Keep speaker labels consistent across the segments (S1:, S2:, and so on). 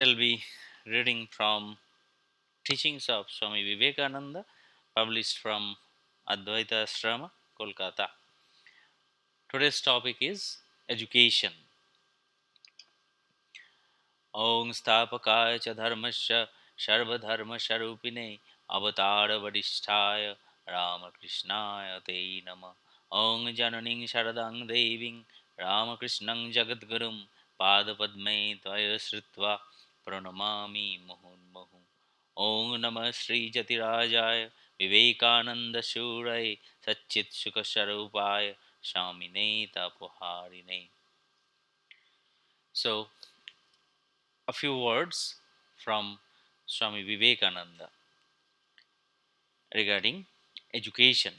S1: I'll be reading from Teachings of Swami Vivekananda, published from Advaita Ashrama, Kolkata. Today's topic is education. Om Stapakaya cha dharmasya sarvadharma sarupine avatara vadisthaya Ramakrishnaya te nama. Om jananing sharadang deving Ramakrishnang jagadgurum Padapadme tvaya sritva pranamami muhunmuhu. Om Namah Sri Jatirajaya Vivekananda Shurai Satchit Sukasarupaya Shamine Tapuharine. So, a few words from Swami Vivekananda regarding education.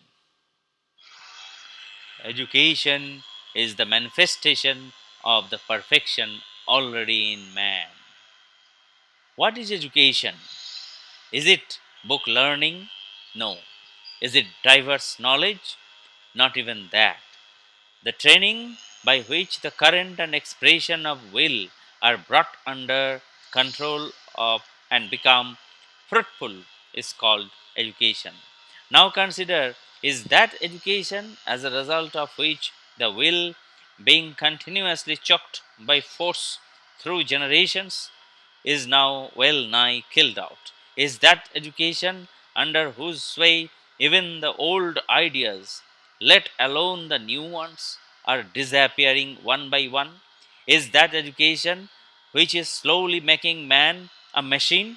S1: Education is the manifestation of the perfection already in man. What is education? Is it book learning? No. Is it diverse knowledge? Not even that. The training by which the current and expression of will are brought under control of and become fruitful is called education. Now consider, is that education as a result of which the will being continuously choked by force through generations is now well nigh killed out? Is that education under whose sway even the old ideas, let alone the new ones, are disappearing one by one? Is that education which is slowly making man a machine?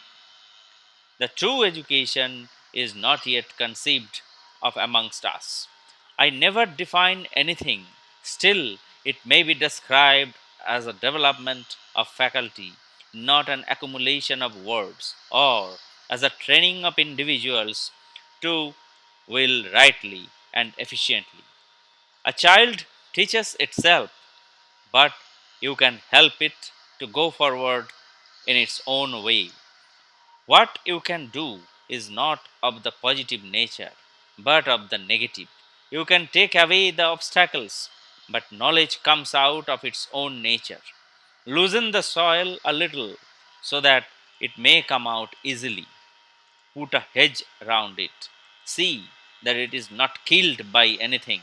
S1: The true education is not yet conceived of amongst us. I never define anything, still, it may be described as a development of faculty, not an accumulation of words, or as a training of individuals to will rightly and efficiently. A child teaches itself, but you can help it to go forward in its own way. What you can do is not of the positive nature, but of the negative. You can take away the obstacles, but knowledge comes out of its own nature. Loosen the soil a little so that it may come out easily. Put a hedge round it. See that it is not killed by anything,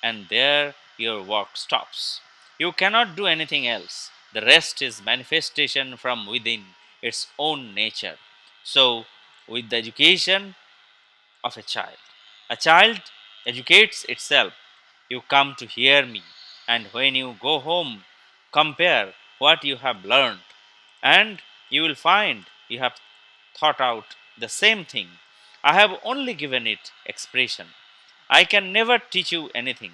S1: and there your work stops. You cannot do anything else. The rest is manifestation from within its own nature. So, with the education of a child educates itself. You come to hear me, and when you go home, compare what you have learned, and you will find you have thought out the same thing. I have only given it expression. I can never teach you anything.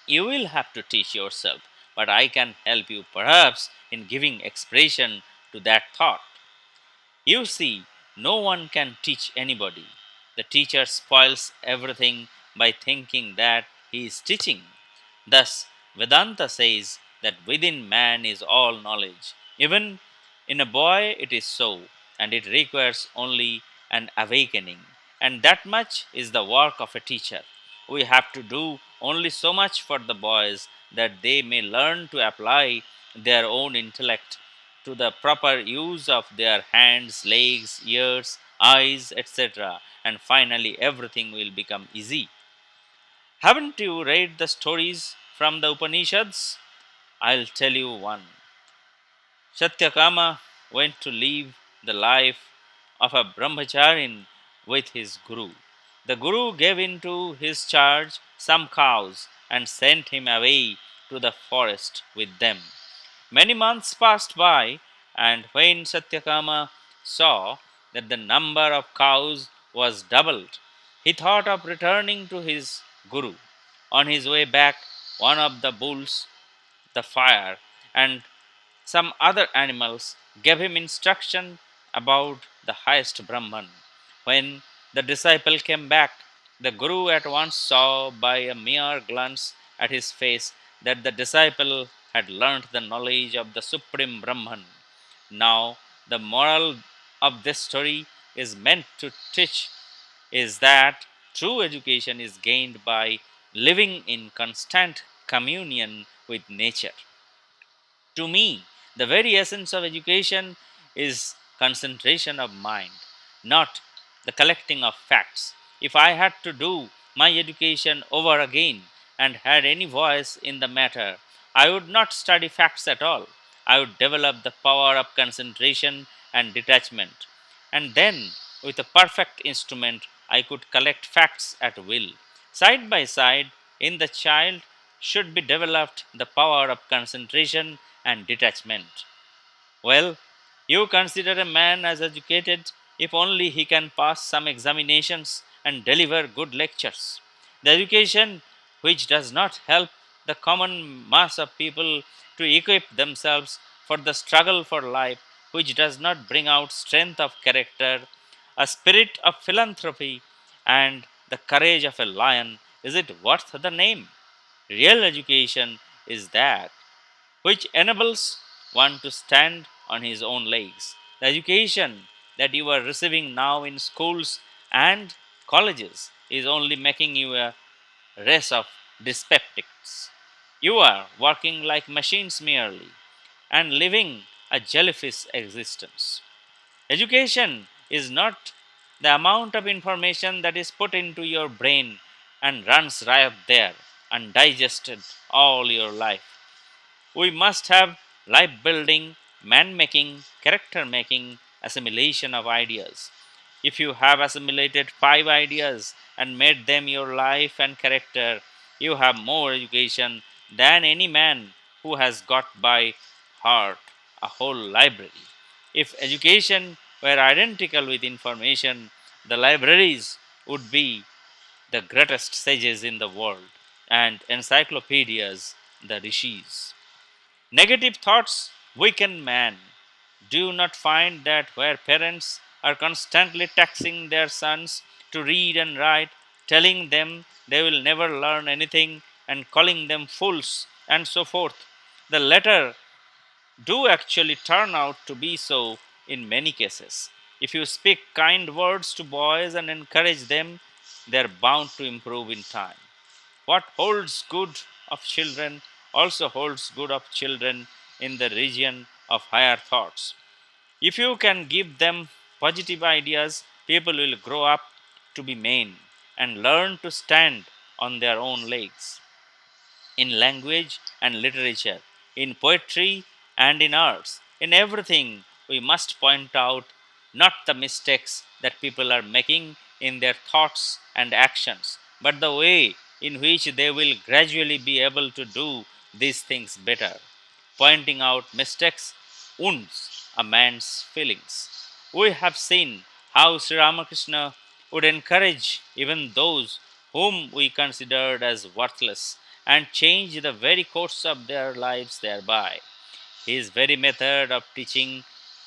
S1: You will have to teach yourself, but I can help you perhaps in giving expression to that thought. You see, no one can teach anybody. The teacher spoils everything by thinking that he is teaching. Thus, Vedanta says that within man is all knowledge. Even in a boy, it is so, and it requires only an awakening. And that much is the work of a teacher. We have to do only so much for the boys that they may learn to apply their own intellect to the proper use of their hands, legs, ears, eyes, etc. And finally, everything will become easy. Haven't you read the stories from the Upanishads? I'll tell you one. Satyakama went to live the life of a brahmacharin with his guru. The guru gave into his charge some cows and sent him away to the forest with them. Many months passed by, and when Satyakama saw that the number of cows was doubled, he thought of returning to his guru. On his way back, one of the bulls, the fire, and some other animals gave him instruction about the highest Brahman. When the disciple came back, the Guru at once saw by a mere glance at his face that the disciple had learnt the knowledge of the Supreme Brahman. Now, the moral of this story is meant to teach is that true education is gained by living in constant communion with nature. To me, The very essence of education is concentration of mind, not the collecting of facts. If I had to do my education over again and had any voice in the matter, I would not study facts at all. I would develop the power of concentration and detachment. And then, with a perfect instrument, I could collect facts at will. Side by side, in the child should be developed the power of concentration and detachment. Well, you consider a man as educated if only he can pass some examinations and deliver good lectures. The education which does not help the common mass of people to equip themselves for the struggle for life, which does not bring out strength of character, a spirit of philanthropy, and the courage of a lion, is it worth the name? Real education is that which enables one to stand on his own legs. The education that you are receiving now in schools and colleges is only making you a race of dyspeptics. You are working like machines merely and living a jellyfish existence. Education is not the amount of information that is put into your brain and runs riot there undigested all your life. We must have life building, man making, character making assimilation of ideas. If you have assimilated 5 ideas and made them your life and character, you have more education than any man who has got by heart a whole library. If education were identical with information, the libraries would be the greatest sages in the world, and encyclopedias the rishis. Negative thoughts weaken man. Do you not find that where parents are constantly taxing their sons to read and write, telling them they will never learn anything, and calling them fools, and so forth, the latter do actually turn out to be so in many cases. If you speak kind words to boys and encourage them, they are bound to improve in time. What holds good of children also holds good of children in the region of higher thoughts. If you can give them positive ideas, people will grow up to be men and learn to stand on their own legs in language and literature, in poetry and in arts. In everything, we must point out not the mistakes that people are making in their thoughts and actions, but the way in which they will gradually be able to do these things better. Pointing out mistakes wounds a man's feelings. We have seen how Sri Ramakrishna would encourage even those whom we considered as worthless and change the very course of their lives thereby. His very method of teaching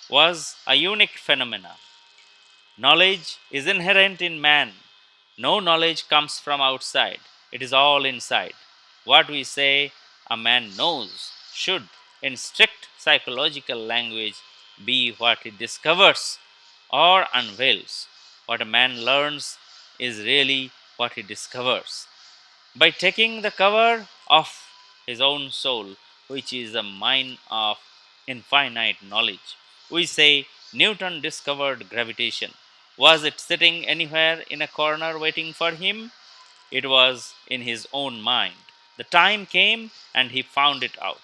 S1: was a unique phenomenon. Knowledge is inherent in man. No knowledge comes from outside, it is all inside. What we say a man knows should, in strict psychological language, be what he discovers or unveils. What a man learns is really what he discovers. By taking the cover off his own soul, which is a mine of infinite knowledge. We say Newton discovered gravitation. Was it sitting anywhere in a corner waiting for him? It was in his own mind. The time came and he found it out.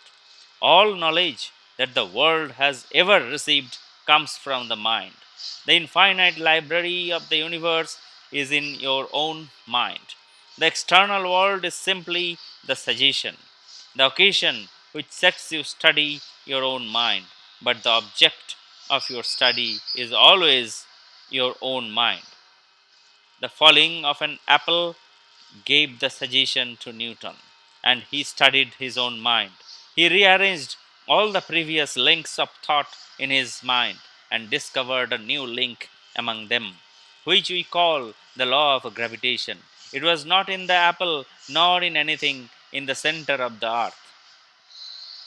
S1: All knowledge that the world has ever received comes from the mind. The infinite library of the universe is in your own mind. The external world is simply the suggestion, the occasion which sets you study your own mind, but the object of your study is always your own mind. The falling of an apple gave the suggestion to Newton, and he studied his own mind. He rearranged all the previous links of thought in his mind and discovered a new link among them, which we call the law of gravitation. It was not in the apple nor in anything in the center of the earth.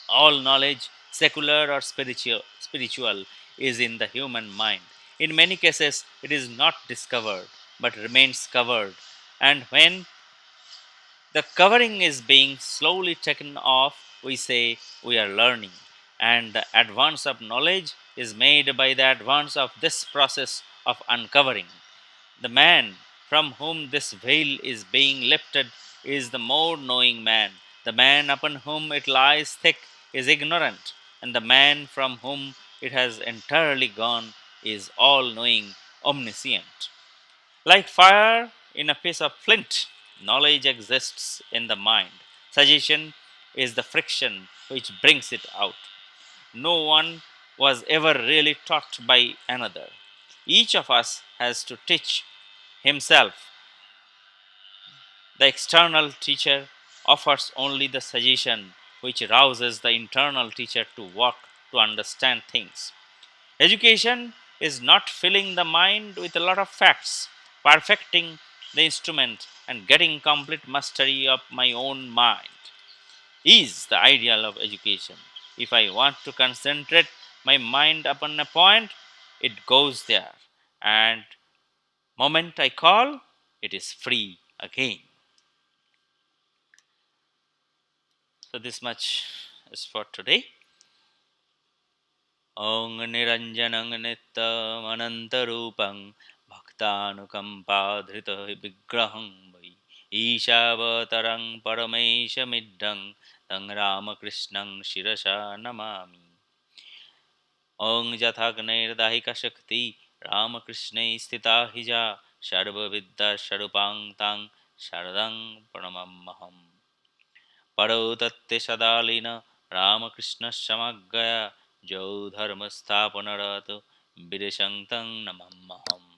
S1: All knowledge, secular or spiritual, is in the human mind. In many cases, it is not discovered, but remains covered. And when the covering is being slowly taken off, we say we are learning. and the advance of knowledge is made by the advance of this process of uncovering. The man from whom this veil is being lifted is the more knowing man. The man upon whom it lies thick is ignorant, and the man from whom it has entirely gone is all knowing, omniscient. Like fire in a piece of flint, knowledge exists in the mind. Suggestion is the friction which brings it out. No one was ever really taught by another. Each of us has to teach himself. The external teacher offers only the suggestion which rouses the internal teacher to work to understand things. Education is not filling the mind with a lot of facts, perfecting the instrument, and getting complete mastery of my own mind is the ideal of education. If I want to concentrate my mind upon a point, it goes there, and moment I call, it is free again. So this much is for today. Ong Niranjanang Nittam Anantarupang Bhaktanukampadhrita Vigraham Vai Ishavatarang Parameshamidang Tang Ramakrishnang Shirasha Namami. Ong Jathagnirdaika Shakti Ramakrishna Stita Hija Sarva Vidya Sarupang Tang Sharadang Pranamamaham. Paro Tatte Sadalina Ramakrishna Shamagaya Jau Dharma Sthapanarato Bideshankang Namamaham.